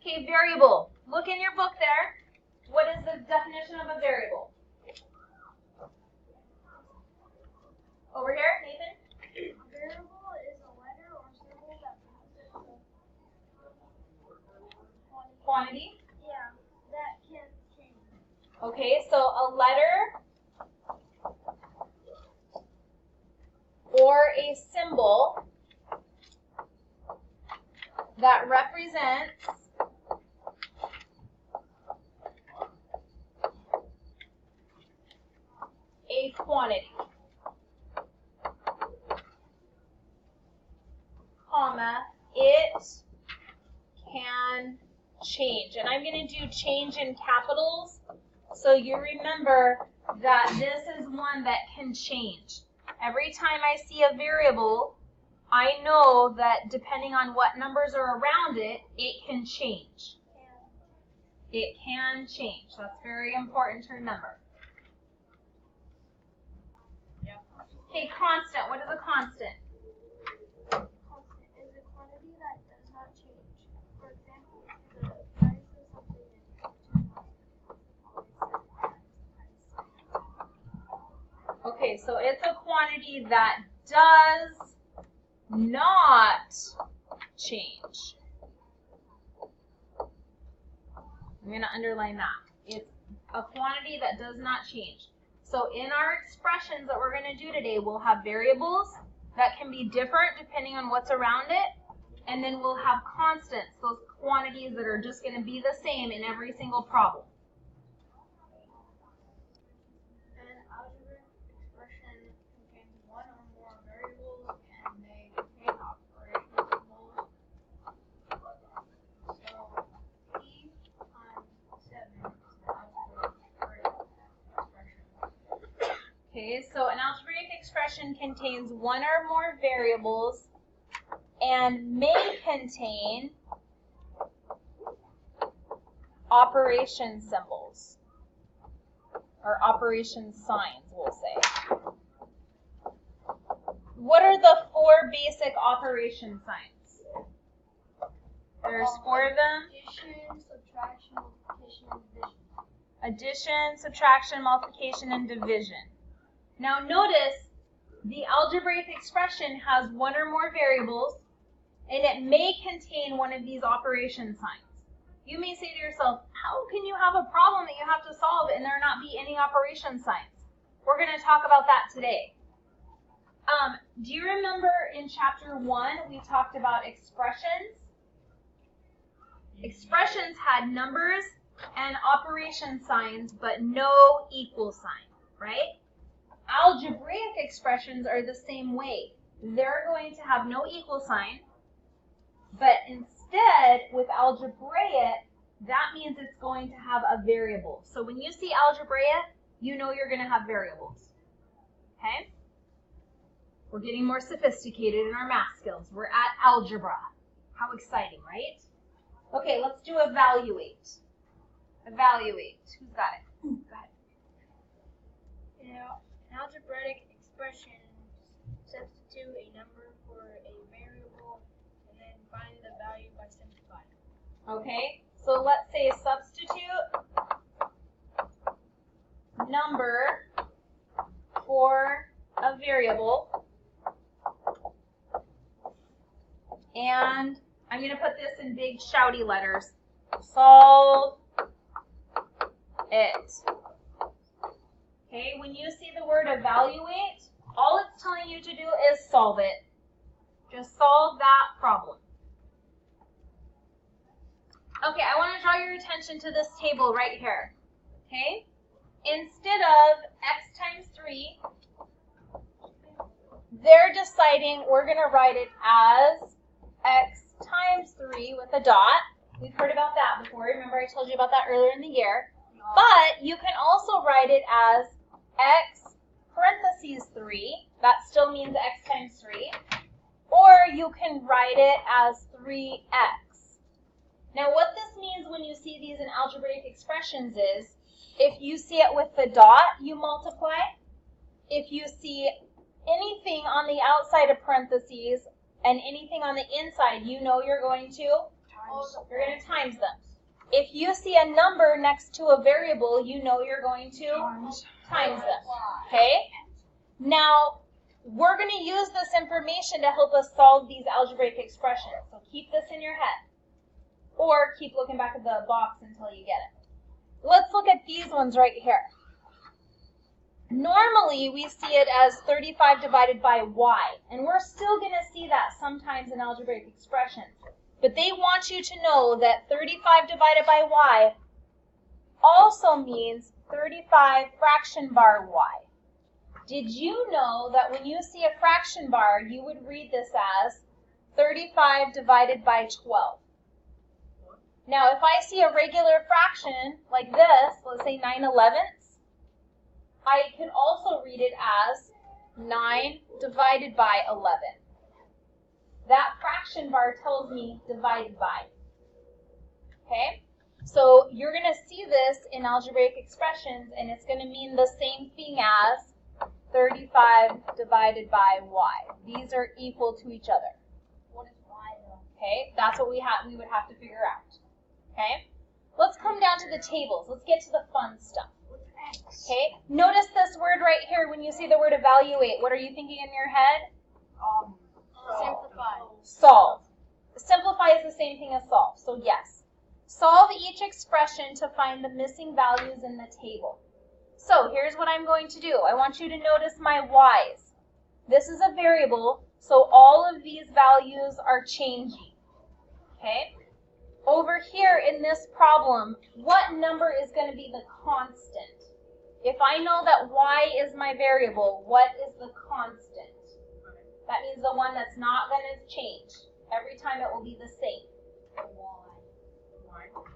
Okay, variable. Look in your book there. What is the definition of a variable? Over here, Nathan? A variable is a letter or symbol that represents a Quantity. Yeah, that can change. Okay, so a letter or a symbol that represents a quantity, comma, it can change. And I'm going to do change in capitals so you remember that this is one that can change. Every time I see a variable, I know that depending on what numbers are around it, it can change. It can change. That's very important to remember. Okay, constant. What is a constant? Constant is a quantity that does not change. For example, the price of something is Okay, so it's a quantity that does not change. I'm going to underline that. It's a quantity that does not change. So in our expressions that we're going to do today, we'll have variables that can be different depending on what's around it. And then we'll have constants, those quantities that are just going to be the same in every single problem. An algebraic expression contains one or more variables and they contain operation symbols. So E times 7 is an algebraic expression. Okay, so an algebraic expression contains one or more variables and may contain operation symbols, or operation signs, we'll say. What are the four basic operation signs? There's four of them. Addition, subtraction, multiplication, and division. Addition, subtraction, multiplication, and division. Now notice the algebraic expression has one or more variables and it may contain one of these operation signs. You may say to yourself, how can you have a problem that you have to solve and there not be any operation signs? We're going to talk about that today. Do you remember in chapter 1 we talked about expressions? Expressions had numbers and operation signs but no equal sign, right? Algebraic expressions are the same way. They're going to have no equal sign, but instead with algebraic, that means it's going to have a variable. So when you see algebraic, you know you're going to have variables. Okay? We're getting more sophisticated in our math skills. We're at algebra. How exciting, right? Okay, let's do evaluate. Evaluate. Who's got it? Go ahead. An algebraic expression substitute a number for a variable and then find the value by simplifying. Okay, so let's say substitute number for a variable, and I'm going to put this in big shouty letters. Solve it. Okay, when you see the word evaluate, all it's telling you to do is solve it. Just solve that problem. Okay, I want to draw your attention to this table right here. Okay? Instead of x times 3, they're deciding we're going to write it as x times 3 with a dot. We've heard about that before. Remember I told you about that earlier in the year. But you can also write it as x parentheses 3. That still means x times 3. Or you can write it as 3x. Now what this means when you see these in algebraic expressions is, if you see it with the dot, you multiply. If you see anything on the outside of parentheses and anything on the inside, you know you're going to You're going to times them. If you see a number next to a variable, you know you're going to times them. Okay? Now, we're going to use this information to help us solve these algebraic expressions. So keep this in your head. Or keep looking back at the box until you get it. Let's look at these ones right here. Normally, we see it as 35 divided by y, and we're still going to see that sometimes in algebraic expressions. But they want you to know that 35 divided by y also means 35 fraction bar y. Did you know that when you see a fraction bar, you would read this as 35 divided by 12? Now, if I see a regular fraction like this, let's say 9/11, I can also read it as 9 divided by 11. That fraction bar tells me divided by. Okay? So you're going to see this in algebraic expressions, and it's going to mean the same thing as 35 divided by y. These are equal to each other. What is y though? Okay? That's what we would have to figure out. Okay? Let's come down to the tables. Let's get to the fun stuff. Okay, notice this word right here when you see the word evaluate. What are you thinking in your head? Simplify. Solve. Simplify is the same thing as solve, so yes. Solve each expression to find the missing values in the table. So here's what I'm going to do. I want you to notice my y's. This is a variable, so all of these values are changing. Okay? Over here in this problem, what number is going to be the constant? If I know that y is my variable, what is the constant? That means the one that's not going to change. Every time it will be the same.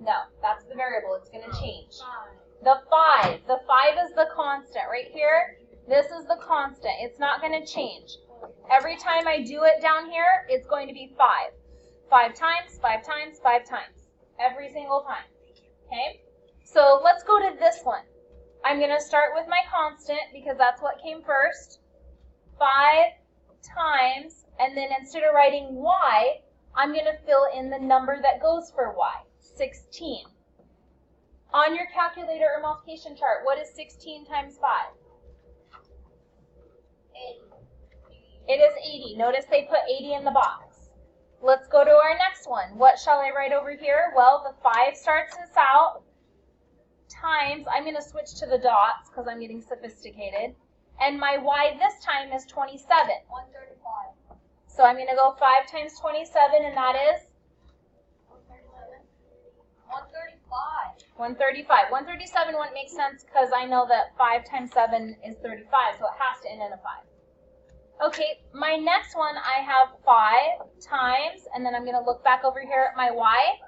No, that's the variable. It's going to change. The 5. The 5 is the constant. Right here, this is the constant. It's not going to change. Every time I do it down here, it's going to be 5. 5 times, 5 times, 5 times. Every single time. Okay? So let's go to this one. I'm going to start with my constant because that's what came first. 5 times, and then instead of writing y, I'm going to fill in the number that goes for y, 16. On your calculator or multiplication chart, what is 16 times 5? 80. It is 80. Notice they put 80 in the box. Let's go to our next one. What shall I write over here? Well, the 5 starts us out. Times, I'm going to switch to the dots because I'm getting sophisticated. And my y this time is 27. 135. So I'm going to go 5 times 27, and that is? 135. 135. 137 wouldn't make sense because I know that 5 times 7 is 35, so it has to end in a 5. Okay, my next one, I have 5 times, and then I'm going to look back over here at my y,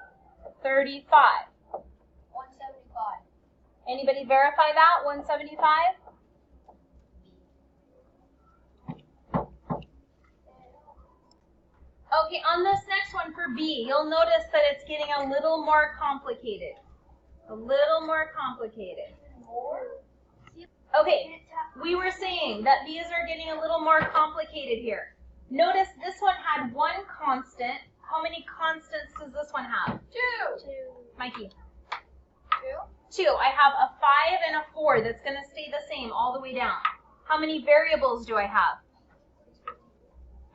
35. 175. Anybody verify that? 175? Okay, on this next one for B, you'll notice that it's getting a little more complicated. A little more complicated. Okay, we were saying that these are getting a little more complicated here. Notice this one had one constant. How many constants does this one have? 2. Mikey? 2. 2. I have a 5 and a 4 that's going to stay the same all the way down. How many variables do I have?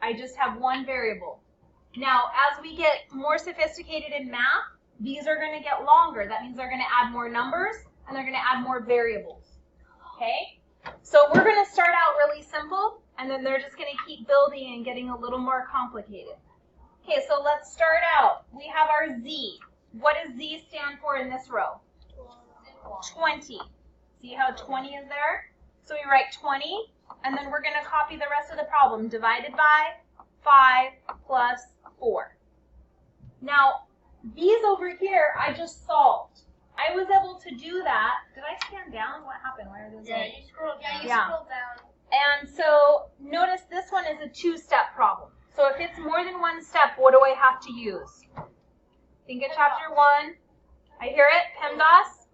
I just have one variable. Now, as we get more sophisticated in math, these are going to get longer. That means they're going to add more numbers and they're going to add more variables. Okay? So we're going to start out really simple, and then they're just going to keep building and getting a little more complicated. Okay, so let's start out. We have our Z. What does Z stand for in this row? 20. See how 20 is there? So we write 20, and then we're going to copy the rest of the problem. Divided by 5 plus 4. Now, these over here, I just solved. I was able to do that. Did I stand down? What happened? Why are those? Yeah, you scrolled down. Yeah. Scroll down. And so notice this one is a 2-step problem. So if it's more than one step, what do I have to use? Think of chapter 1. I hear it, PEMDAS.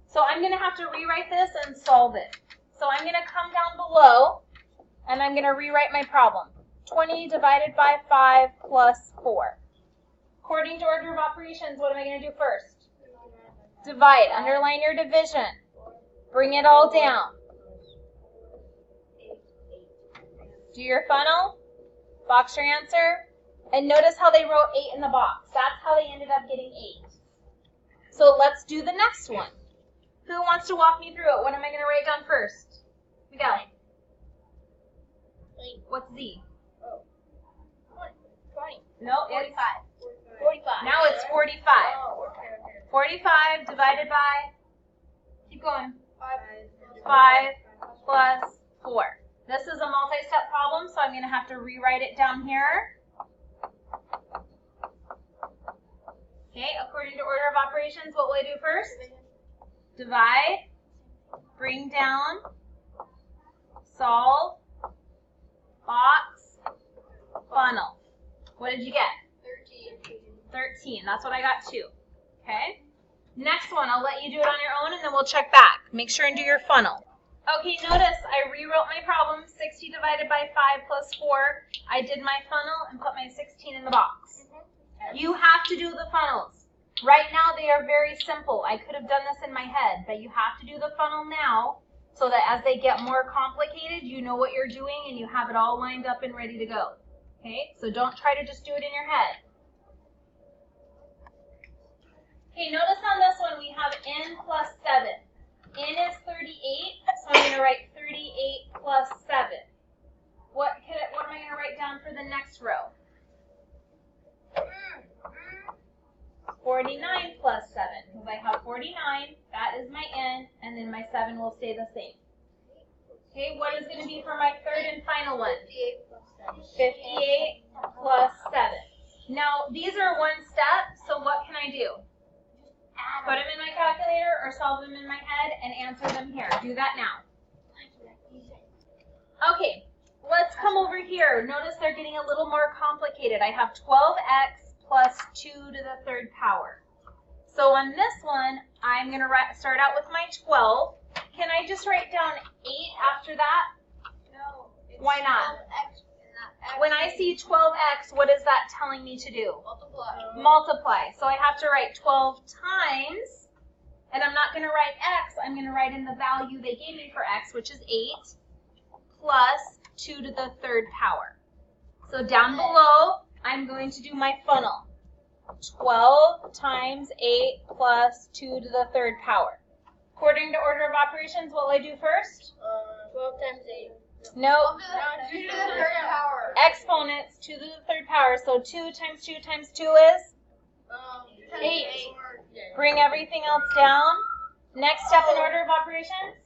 So I'm going to have to rewrite this and solve it. So I'm going to come down below, and I'm going to rewrite my problem. 20 divided by 5 plus 4. According to order of operations, what am I going to do first? Divide. Underline your division. Bring it all down. Do your funnel. Box your answer. And notice how they wrote 8 in the box. That's how they ended up getting 8. So let's do the next one. Who wants to walk me through it? What am I going to write down first? We got it. What's Z? 20. No, it's 45. now it's 45. Oh, okay. 45 divided by, keep going, 5. 5 plus 4. This is a multi-step problem, so I'm going to have to rewrite it down here. Okay, according to order of operations, what will I do first? Divide, bring down, solve, box, funnel. What did you get? 13. That's what I got too. Okay. Next one, I'll let you do it on your own and then we'll check back. Make sure and do your funnel. Okay, notice I rewrote my problem. 60 divided by 5 plus 4. I did my funnel and put my 16 in the box. You have to do the funnels. Right now they are very simple. I could have done this in my head, but you have to do the funnel now so that as they get more complicated, you know what you're doing and you have it all lined up and ready to go. Okay, so don't try to just do it in your head. Okay, notice on this one we have n plus 7. N is 38, so I'm going to write 38 plus 7. What am I going to write down for the next row? 49 plus 7, because I have 49, that is my n, and then my 7 will stay the same. Okay, what is going to be for my third and final one? 58 plus 7. Now, these are one step, so what can I do? Put them in my calculator or solve them in my head and answer them here. Do that now. Okay, let's come over here. Notice they're getting a little more complicated. I have 12x plus 2 to the third power. So on this one, I'm going to start out with my 12. Can I just write down 8 after that? No. Why not? 12x. When I see 12x, what is that telling me to do? Multiply. Multiply. So I have to write 12 times, and I'm not going to write x, I'm going to write in the value they gave me for x, which is 8, plus 2 to the third power. So down below, I'm going to do my funnel. 12 times 8 plus 2 to the third power. According to order of operations, what will I do first? 12 times 8. No. 2 to the third power. Exponents, 2 to the third power. So 2 times 2 times 2 is? 8. Bring everything else down. Next step in order of operations?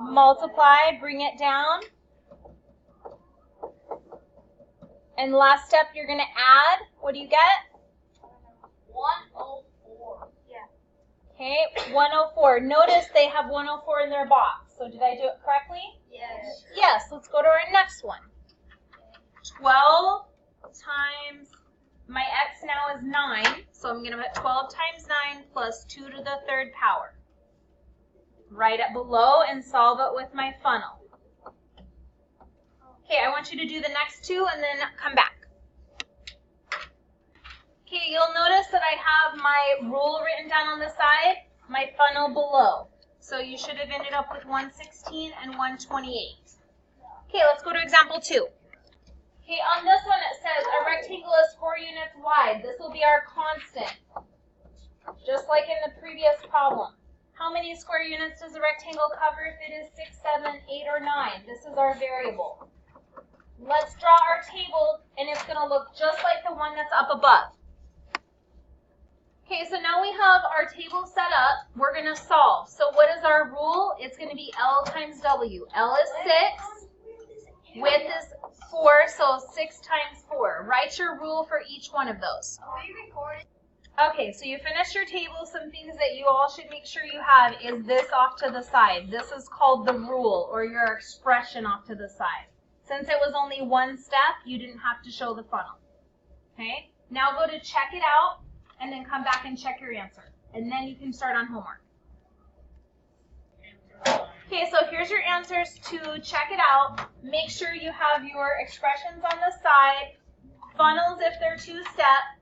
Multiply, bring it down. And last step, you're going to add. What do you get? 104. Yeah. Okay, 104. Notice they have 104 in their box. So did I do it correctly? Yes. Yes, let's go to our next one. 12 times, my x now is 9, so I'm going to put 12 times 9 plus 2 to the third power. Write it below and solve it with my funnel. Okay, I want you to do the next two and then come back. Okay, you'll notice that I have my rule written down on the side, my funnel below. So you should have ended up with 116 and 128. Okay, let's go to example 2. Okay, on this one it says a rectangle is 4 units wide. This will be our constant, just like in the previous problem. How many square units does a rectangle cover if it is 6, 7, 8, or 9? This is our variable. Let's draw our table, and it's going to look just like the one that's up above. Okay, so now we have our table set up. We're going to solve. So what is our rule? It's going to be L times W. L is 6. Width is 4, so 6 times 4. Write your rule for each one of those. Are we recording? Okay, so you finished your table. Some things that you all should make sure you have is this off to the side. This is called the rule, or your expression off to the side. Since it was only one step, you didn't have to show the funnel. Okay, now go to check it out, and then come back and check your answer. And then you can start on homework. Okay, so here's your answers to check it out. Make sure you have your expressions on the side, Funnels if they're two-step.